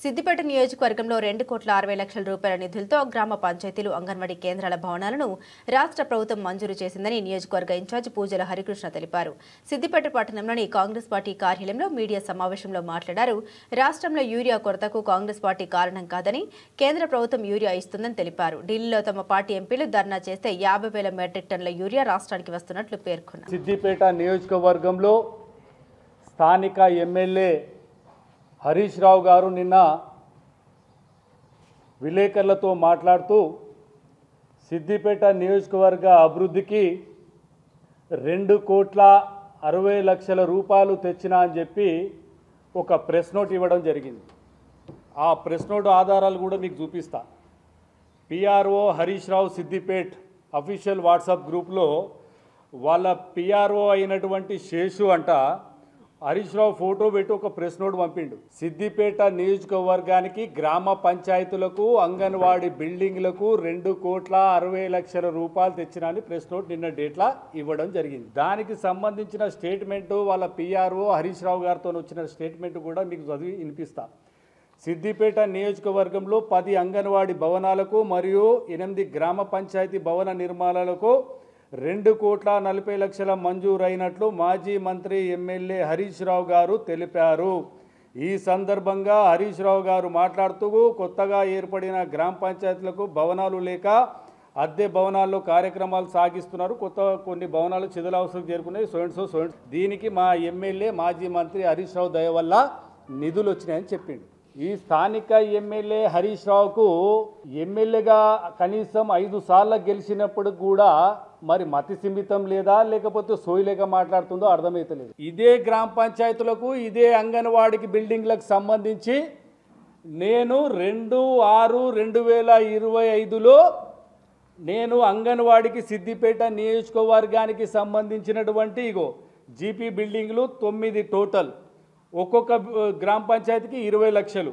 సిద్దిపేట నియోజకవర్గంలో 2,60,00,000 రూపాయల నిధులతో గ్రామ పంచాయతీలు అంగన్వాడీ కేంద్రాల భవనాలను రాష్ట్ర ప్రభుత్వం మంజూరు చేసిందని నియోజకవర్గ ఇన్ఛార్జ్ పూజల హరికృష్ణ తెలిపారు. సిద్దిపేట పట్టణంలోని కాంగ్రెస్ పార్టీ కార్యాలయంలో మీడియా సమావేశంలో మాట్లాడారు. రాష్ట్రంలో యూరియా కొరతకు కాంగ్రెస్ పార్టీ కారణం కాదని, కేంద్ర ప్రభుత్వం యూరియా ఇస్తుందని తెలిపారు. ఢిల్లీలో తమ పార్టీ ఎంపీలు ధర్నా చేస్తే 50,000 మెట్రిక్ టన్నుల యూరియా రాష్ట్రానికి వస్తున్నట్లు పేర్కొన్నారు. సిద్దిపేట నియోజకవర్గంలో స్థానిక ఎమ్మెల్యే హరీష్ రావు గారు నిన్న విలేకరులతో మాట్లాడుతూ సిద్దిపేట నియోజకవర్గ అభివృద్ధికి 2,60,00,000 రూపాయలు తెచ్చినా అని చెప్పి ఒక ప్రెస్ నోట్ ఇవ్వడం జరిగింది. ఆ ప్రెస్ నోట్ ఆధారాలు కూడా మీకు చూపిస్తా. PRO Harish Rao Siddipet official WhatsApp గ్రూప్లో వాళ్ళ పిఆర్ఓ అయినటువంటి శేషు అంట హరీష్ రావు ఫోటో పెట్టి ఒక ప్రెస్ నోట్ పంపిండు. సిద్దిపేట నియోజకవర్గానికి గ్రామ పంచాయతీలకు అంగన్వాడీ బిల్డింగ్లకు 2,60,00,000 రూపాయలు తెచ్చినా అని ప్రెస్ నోట్ నిన్న డేట్లా ఇవ్వడం జరిగింది. దానికి సంబంధించిన స్టేట్మెంటు వాళ్ళ పిఆర్ఓ హరీష్ రావు గారితో వచ్చిన స్టేట్మెంట్ కూడా మీకు చదివి వినిపిస్తా. సిద్దిపేట నియోజకవర్గంలో 10 అంగన్వాడీ భవనాలకు మరియు 8 గ్రామ పంచాయతీ భవన నిర్మాణాలకు 2,40,00,000 మంజూరైనట్లు మాజీ మంత్రి ఎమ్మెల్యే హరీష్ రావు గారు తెలిపారు. ఈ సందర్భంగా హరీష్ రావు గారు మాట్లాడుతూ కొత్తగా ఏర్పడిన గ్రామ పంచాయతీలకు భవనాలు లేక అద్దె భవనాల్లో కార్యక్రమాలు సాగిస్తున్నారు. కొన్ని భవనాలు చిదలవసరం చేరుకున్నాయి. దీనికి మా ఎమ్మెల్యే మాజీ మంత్రి హరీష్ రావు దయ వల్ల నిధులు వచ్చినాయని చెప్పిండు. ఈ స్థానిక ఎమ్మెల్యే హరీష్ రావుకు ఎమ్మెల్యేగా కనీసం 5 సార్లు గెలిచినప్పుడు కూడా మరి మతి సిమితం లేదా లేకపోతే సోయిలేక మాట్లాడుతుందో అర్థమవుతలేదు. ఇదే గ్రామ పంచాయతీలకు ఇదే అంగన్వాడికి బిల్డింగ్లకు సంబంధించి నేను 2/6/2025లో నేను అంగన్వాడికి సిద్దిపేట నియోజకవర్గానికి సంబంధించినటువంటి జీపీ బిల్డింగ్లు 9 టోటల్, ఒక్కొక్క గ్రామ పంచాయతీకి 20 లక్షలు,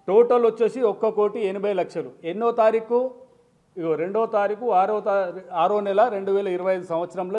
టోటల్ వచ్చేసి 1,80,00,000. ఎన్నో తారీఖు? 2వ తారీఖు 6వ నెల 2025 సంవత్సరంలో